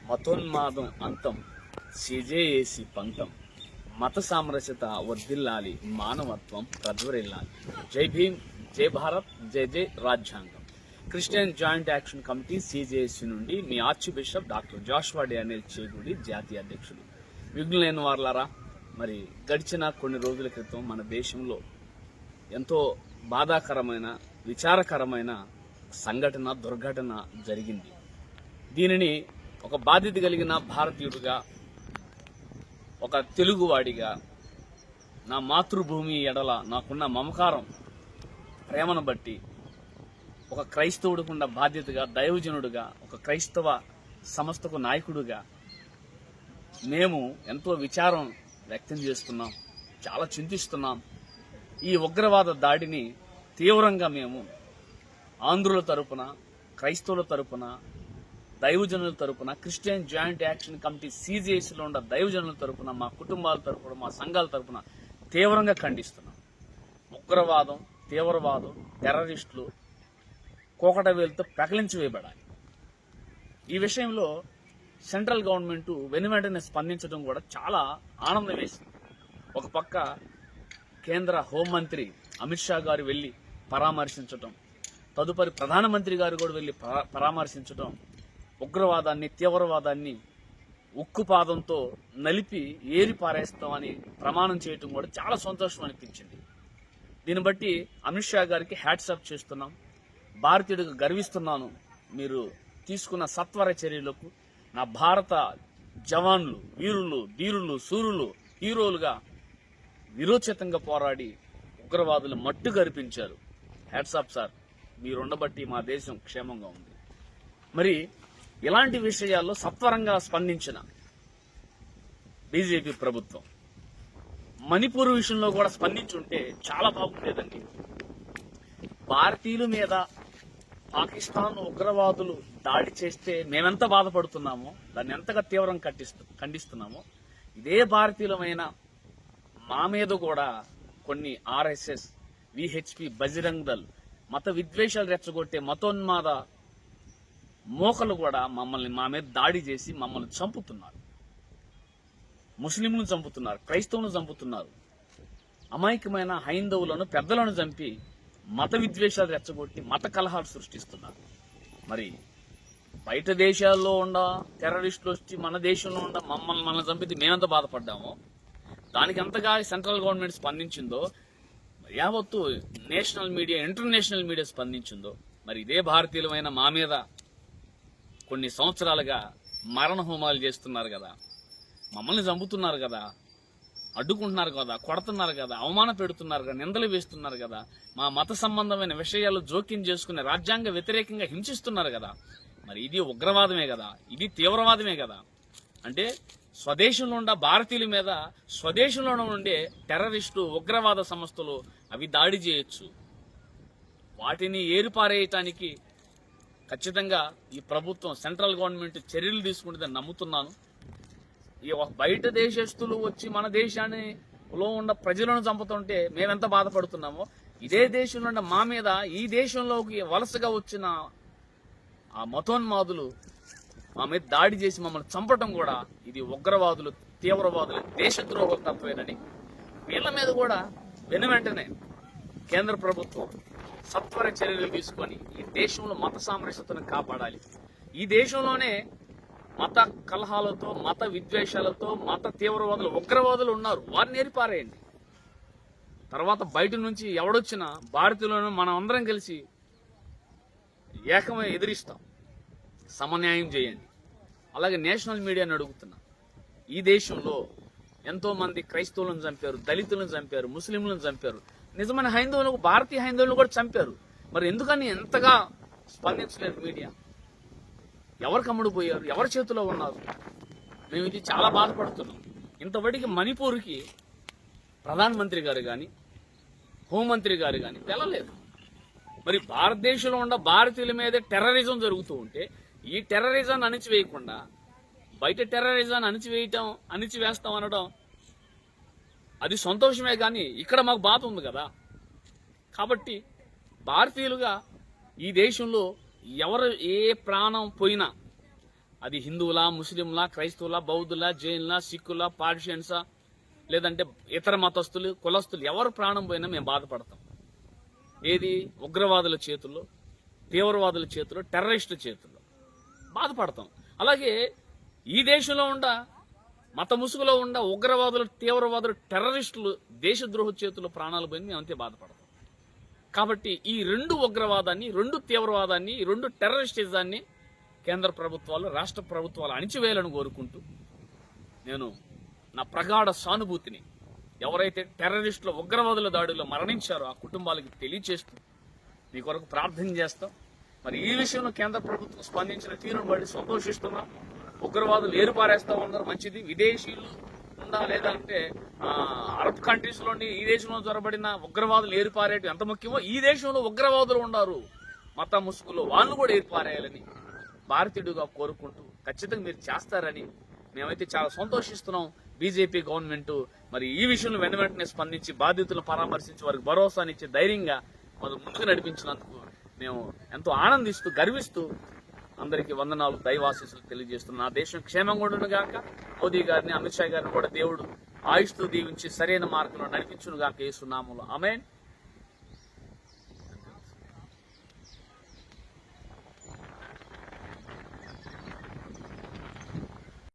మతోన్మాదం అంతం, సిజేఏసి పంతం, మత సామరస్యత వర్ధిల్లాలి, మానవత్వం ప్రజ్వరిల్లాలి. జై భీమ్, జై భారత్, జై జై రాజ్యాంగం. Christian joint action committee CJAC నుండి మీ archbishop doctor Joshua Daniel Chegudi, జాతీయ అధ్యక్షులు. విఘ్నులైన వార్లారా, మరి గడిచిన కొన్ని రోజుల క్రితం మన దేశంలో ఎంతో బాధాకరమైన, విచారకరమైన సంఘటన, దుర్ఘటన జరిగింది. దీనిని ఒక బాధ్యత కలిగిన భారతీయుడిగా, ఒక తెలుగువాడిగా, నా మాతృభూమి ఎడల నాకున్న మమకారం, ప్రేమను బట్టి, ఒక క్రైస్తవుడికున్న బాధ్యతగా, దైవజనుడుగా, ఒక క్రైస్తవ సంస్థకు నాయకుడిగా మేము ఎంతో విచారం వ్యక్తం చేస్తున్నాం, చాలా చింతిస్తున్నాం. ఈ ఉగ్రవాద దాడిని తీవ్రంగా మేము ఆంధ్రుల తరపున, క్రైస్తవుల తరపున, దైవజనుల తరపున, క్రిస్టియన్ జాయింట్ యాక్షన్ కమిటీ సిజేఏసిలో ఉన్న దైవజనుల తరపున, మా కుటుంబాల తరపున, మా సంఘాల తరపున తీవ్రంగా ఖండిస్తున్నాం. ఉగ్రవాదం, తీవ్రవాదం, టెర్రరిస్టులు కోకట వేలుతో పెకలించి వేయబడాలి. ఈ విషయంలో సెంట్రల్ గవర్నమెంట్ వెనువెంటనే స్పందించడం కూడా చాలా ఆనందం వేసింది. ఒక పక్క కేంద్ర హోంమంత్రి అమిత్ షా గారు వెళ్లి పరామర్శించడం, తదుపరి ప్రధానమంత్రి గారు కూడా వెళ్లి పరామర్శించడం, ఉగ్రవాదాన్ని, తీవ్రవాదాన్ని ఉక్కుపాదంతో నలిపి ఏరి పారేస్తామని ప్రమాణం చేయటం కూడా చాలా సంతోషం అనిపించింది. దీన్ని బట్టి అమిత్ షా గారికి హ్యాట్సాప్ చేస్తున్నాం. భారతీయుడిగా గర్విస్తున్నాను. మీరు తీసుకున్న సత్వర చర్యలకు నా భారత జవాన్లు, వీరులు, ధీరులు, సూరులు, హీరోలుగా విరోచితంగా పోరాడి ఉగ్రవాదులు మట్టు గరిపించారు. హ్యాట్సాప్ సార్, మీరుండబట్టి మా దేశం క్షేమంగా ఉంది. మరి ఇలాంటి విషయాల్లో సత్వరంగా స్పందించిన బీజేపీ ప్రభుత్వం మణిపూర్ విషయంలో కూడా స్పందించుంటే చాలా బాగుండేదండి. భారతీయుల మీద పాకిస్తాన్ ఉగ్రవాదులు దాడి చేస్తే మేమెంత బాధపడుతున్నామో, దాన్ని ఎంతగా తీవ్రంగా ఖండిస్తున్నామో, ఇదే భారతీయులమైన మా మీద కూడా కొన్ని ఆర్ఎస్ఎస్, విహెచ్పి, బజరంగ్ దళ్ మత విద్వేషాలు రెచ్చగొట్టే మతోన్మాద మోకలు కూడా మా మీద దాడి చేసి మమ్మల్ని చంపుతున్నారు. ముస్లింలను చంపుతున్నారు, క్రైస్తవులను చంపుతున్నారు. అమాయకమైన హైందవులను, పెద్దలను చంపి మత విద్వేషాలు రెచ్చగొట్టి మత కలహాలు సృష్టిస్తున్నారు. మరి బయట దేశాల్లో ఉన్న టెర్రరిస్టులు వచ్చి మన దేశంలో ఉన్న మనల్ని చంపితే మేమెంత బాధపడ్డామో, దానికి ఎంతగా సెంట్రల్ గవర్నమెంట్ స్పందించిందో, యావత్తు నేషనల్ మీడియా, ఇంటర్నేషనల్ మీడియా స్పందించిందో, మరి ఇదే భారతీయులమైన మా మీద కొన్ని సంవత్సరాలుగా మరణ హోమాలు చేస్తున్నారు కదా, మమ్మల్ని చంపుతున్నారు కదా, అడ్డుకుంటున్నారు కదా, కొడుతున్నారు కదా, అవమాన పెడుతున్నారు కదా, నిందలు వేస్తున్నారు కదా, మా మత సంబంధమైన విషయాలు జోక్యం చేసుకుని రాజ్యాంగ వ్యతిరేకంగా హింసిస్తున్నారు కదా. మరి ఇది ఉగ్రవాదమే కదా, ఇది తీవ్రవాదమే కదా. అంటే స్వదేశంలో ఉండే భారతీయుల మీద స్వదేశంలో ఉండే టెర్రరిస్టు, ఉగ్రవాద సంస్థలు అవి దాడి చేయొచ్చు. వాటిని ఏరిపారేయటానికి ఖచ్చితంగా ఈ ప్రభుత్వం, సెంట్రల్ గవర్నమెంట్ చర్యలు తీసుకుంటుందని నమ్ముతున్నాను. ఈ బయట దేశస్తులు వచ్చి మన దేశానిలో ఉన్న ప్రజలను చంపుతుంటే మేమెంత బాధపడుతున్నామో, ఇదే దేశంలో ఉన్న మా మీద, ఈ దేశంలోకి వలసగా వచ్చిన ఆ మతోన్మాదులు మా మీద దాడి చేసి మమ్మల్ని చంపటం కూడా ఇది ఉగ్రవాదులు, తీవ్రవాదులు, దేశద్రోహుల తత్వేనని, వీళ్ళ మీద కూడా వెనువెంటనే కేంద్ర ప్రభుత్వం సత్వర చర్యలు తీసుకొని ఈ దేశంలో మత సామరస్యతను కాపాడాలి. ఈ దేశంలోనే మత కలహాలతో, మత విద్వేషాలతో, మత తీవ్రవాదులు, ఉగ్రవాదులు ఉన్నారు. వారిని ఏరిపారేయండి. తర్వాత బయట నుంచి ఎవడొచ్చినా భారతీయులను మనం అందరం కలిసి ఏకమై ఎదిరిస్తాం. సమన్యాయం చేయండి. అలాగే నేషనల్ మీడియాని అడుగుతున్నా, ఈ దేశంలో ఎంతో మంది క్రైస్తవులను చంపారు, దళితులను చంపారు, ముస్లింలను చంపారు, నిజమైన హైందవులకు, భారతీయ హైందవులను కూడా చంపారు. మరి ఎందుకని ఎంతగా స్పందించలేదు మీడియా? ఎవరు కమ్ముడుపోయారు? ఎవరి చేతిలో ఉన్నారు? మేము ఇది చాలా బాధపడుతున్నాం. ఇంతవరకు మణిపూర్కి ప్రధానమంత్రి గారు కానీ, హోంమంత్రి గారు కానీ వెళ్ళలేదు. మరి భారతదేశంలో ఉన్న భారతీయుల మీద టెర్రరిజం జరుగుతూ ఉంటే ఈ టెర్రరిజాన్ని అణిచివేయకుండా బయట టెర్రరిజాన్ని అణిచివేస్తాం అనడం అది సంతోషమే, కానీ ఇక్కడ మాకు బాధ ఉంది కదా. కాబట్టి భారతీయులుగా ఈ దేశంలో ఎవరు ఏ ప్రాణం పోయినా అది హిందువులా, ముస్లింలా, క్రైస్తవులా, బౌద్ధులా, జైన్లా, సిక్కులా, పార్షియన్సా, లేదంటే ఇతర మతస్థులు, కులస్తులు, ఎవరు ప్రాణం పోయినా మేము బాధపడతాం. ఏది ఉగ్రవాదుల చేతుల్లో, తీవ్రవాదుల చేతుల్లో, టెర్రరిస్టుల చేతుల్లో బాధపడతాం. అలాగే ఈ దేశంలో మత ముసుగులో ఉగ్రవాదులు, తీవ్రవాదులు, టెర్రరిస్టులు, దేశద్రోహ చేతుల్లో ప్రాణాలు పోయి మేము అంతే బాధపడతాం. కాబట్టి ఈ రెండు ఉగ్రవాదాన్ని, రెండు తీవ్రవాదాన్ని, ఈ రెండు టెర్రరిస్టిజాన్ని కేంద్ర ప్రభుత్వాలు, రాష్ట్ర ప్రభుత్వాలు అణిచివేయాలని కోరుకుంటూ నేను నా ప్రగాఢ సానుభూతిని ఎవరైతే టెర్రరిస్టుల, ఉగ్రవాదుల దాడిలో మరణించారో ఆ కుటుంబాలకి తెలియచేస్తూ మీ కొరకు ప్రార్థన చేస్తాం. మరి ఈ విషయంలో కేంద్ర ప్రభుత్వం స్పందించిన తీరును బట్టి సంతోషిస్తున్నాం. ఉగ్రవాదులు ఏరుపారేస్తా ఉన్నారు, మంచిది. విదేశీయులు లేదంటే అరబ్ కంట్రీస్ లోని ఈ దేశంలో జొరబడిన ఉగ్రవాదులు ఏరుపారేయడం ఎంత ముఖ్యమో ఈ దేశంలో ఉగ్రవాదులు ఉన్నారు మత ముసుగులో, వాళ్ళు కూడా ఏర్పారేయాలని భారతీయుడుగా కోరుకుంటూ ఖచ్చితంగా మీరు చేస్తారని మేమైతే చాలా సంతోషిస్తున్నాం. బీజేపీ గవర్నమెంట్ మరి ఈ విషయంలో వెంటనే స్పందించి బాధితులను పరామర్శించి వారికి భరోసానిచ్చి ధైర్యంగా మనం ముందుకు నడిపించినందుకు మేము ఎంతో ఆనందిస్తూ, గర్విస్తూ అందరికీ వందనాలు, దైవాశీస్సులు తెలియజేస్తున్నాం. నా దేశం క్షేమంగా ఉండును గాక. మోదీ గారిని, అమిత్ షా గారిని కూడా దేవుడు ఆయుష్తో దీవించి సరైన మార్గంలో నడిపించును గాక యేసు నామములో. ఆమేన్.